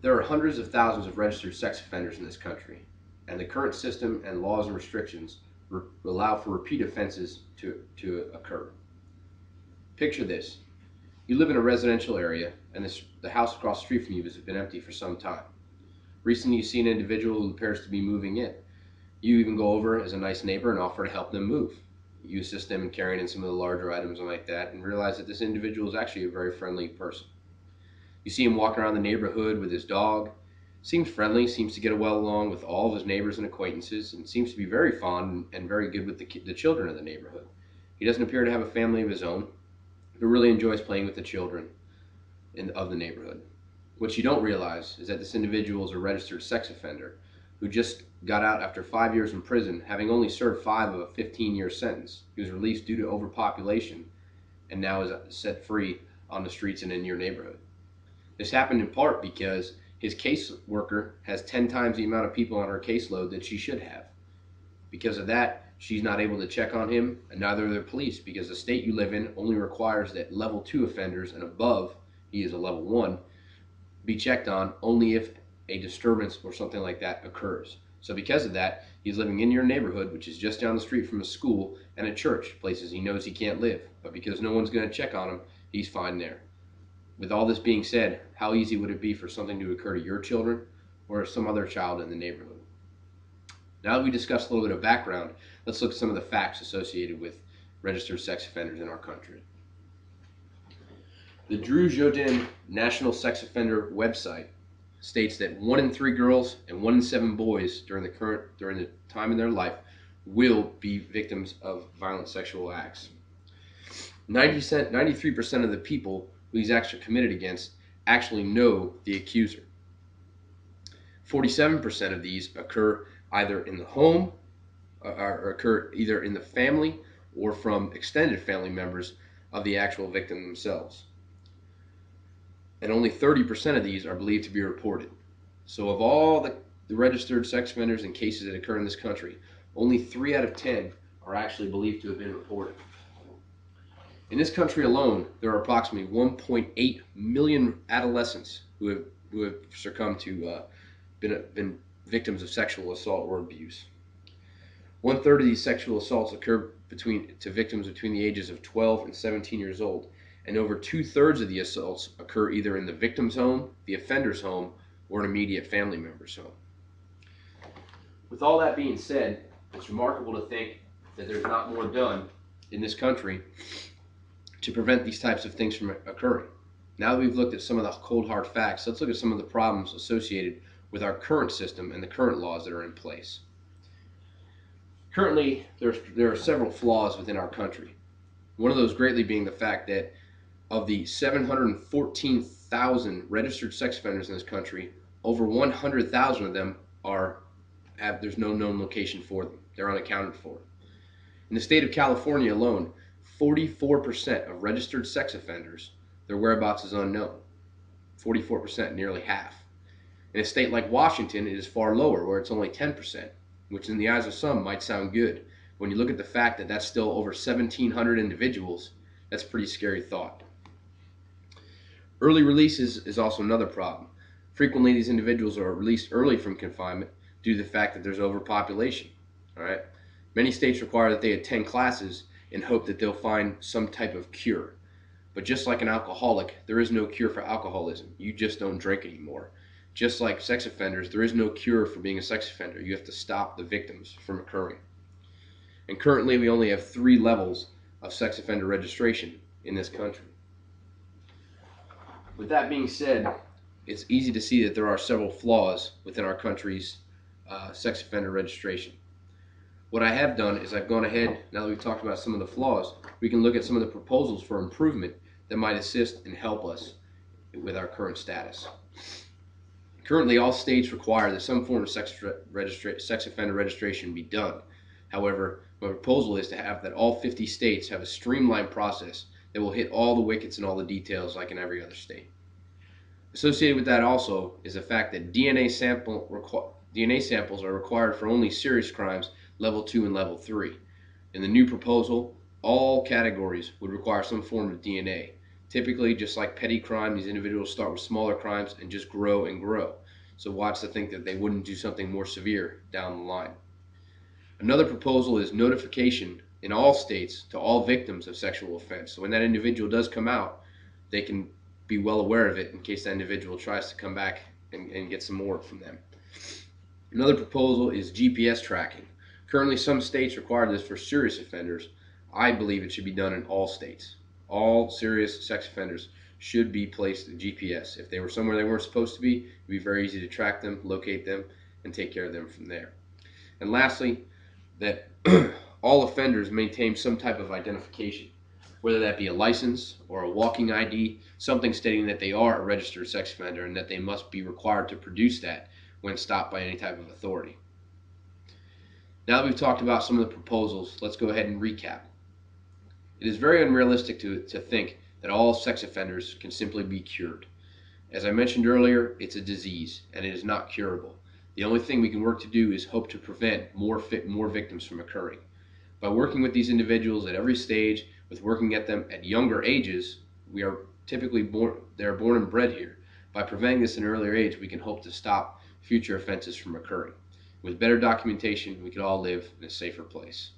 There are hundreds of thousands of registered sex offenders in this country, and the current system and laws and restrictions allow for repeat offenses to occur. Picture this. You live in a residential area, and the house across the street from you has been empty for some time. Recently, you see an individual who appears to be moving in. You even go over as a nice neighbor and offer to help them move. You assist them in carrying in some of the larger items and like that, and realize that this individual is actually a very friendly person. You see him walking around the neighborhood with his dog. Seems friendly, seems to get well along with all of his neighbors and acquaintances, and seems to be very fond and very good with the children of the neighborhood. He doesn't appear to have a family of his own, but really enjoys playing with the children of the neighborhood. What you don't realize is that this individual is a registered sex offender who just got out after 5 years in prison, having only served 5 of a 15-year sentence. He was released due to overpopulation and now is set free on the streets and in your neighborhood. This happened in part because his caseworker has 10 times the amount of people on her caseload that she should have. Because of that, she's not able to check on him, and neither are the police, because the state you live in only requires that level 2 offenders and above, he is a level 1, be checked on only if a disturbance or something like that occurs. So because of that, he's living in your neighborhood, which is just down the street from a school and a church, places he knows he can't live. But because no one's going to check on him, he's fine there. With all this being said, how easy would it be for something to occur to your children or some other child in the neighborhood? Now that we discussed a little bit of background, let's look at some of the facts associated with registered sex offenders in our country. The Drew Jodin National Sex Offender website states that 1 in 3 girls and 1 in 7 boys during the time in their life will be victims of violent sexual acts. 93% of the people who these acts are committed against actually know the accuser. 47% of these occur either in the home, or occur either in the family or from extended family members of the actual victim themselves. And only 30% of these are believed to be reported. So of all the registered sex offenders and cases that occur in this country, only 3 out of 10 are actually believed to have been reported. In this country alone, there are approximately 1.8 million adolescents who have succumbed to been victims of sexual assault or abuse. 1/3 of these sexual assaults occur to victims between the ages of 12 and 17 years old, and over 2/3 of the assaults occur either in the victim's home, the offender's home, or an immediate family member's home. With all that being said, it's remarkable to think that there's not more done in this country to prevent these types of things from occurring. Now that we've looked at some of the cold hard facts, let's look at some of the problems associated with our current system and the current laws that are in place. Currently, there are several flaws within our country. One of those greatly being the fact that of the 714,000 registered sex offenders in this country, over 100,000 of them there's no known location for them. They're unaccounted for. In the state of California alone, 44% of registered sex offenders, their whereabouts is unknown. 44%, nearly half. In a state like Washington, it is far lower, where it's only 10%, which in the eyes of some might sound good. When you look at the fact that that's still over 1,700 individuals, that's a pretty scary thought. Early releases is also another problem. Frequently, these individuals are released early from confinement due to the fact that there's overpopulation. All right? Many states require that they attend classes in hope that they'll find some type of cure. But just like an alcoholic, there is no cure for alcoholism. You just don't drink anymore. Just like sex offenders, there is no cure for being a sex offender. You have to stop the victims from occurring. And currently, we only have 3 levels of sex offender registration in this country. With that being said, it's easy to see that there are several flaws within our country's sex offender registration. What I have done is I've gone ahead, now that we've talked about some of the flaws, we can look at some of the proposals for improvement that might assist and help us with our current status. Currently, all states require that some form of sex offender registration be done. However, my proposal is to have that all 50 states have a streamlined process that will hit all the wickets and all the details like in every other state. Associated with that also is the fact that DNA samples are required for only serious crimes level 2 and level 3. In the new proposal, all categories would require some form of DNA. Typically, just like petty crime, these individuals start with smaller crimes and just grow and grow. So watch to think that they wouldn't do something more severe down the line. Another proposal is notification in all states to all victims of sexual offense. So when that individual does come out, they can be well aware of it in case that individual tries to come back and get some more from them. Another proposal is GPS tracking. Currently, some states require this for serious offenders. I believe it should be done in all states. All serious sex offenders should be placed in GPS. If they were somewhere they weren't supposed to be, it'd be very easy to track them, locate them, and take care of them from there. And lastly, that all offenders maintain some type of identification, whether that be a license or a walking ID, something stating that they are a registered sex offender and that they must be required to produce that when stopped by any type of authority. Now that we've talked about some of the proposals, let's go ahead and recap. It is very unrealistic to think that all sex offenders can simply be cured. As I mentioned earlier, it's a disease and it is not curable. The only thing we can work to do is hope to prevent more victims from occurring. By working with these individuals at every stage, with working at them at younger ages, they are born and bred here. By preventing this at an earlier age, we can hope to stop future offenses from occurring. With better documentation, we could all live in a safer place.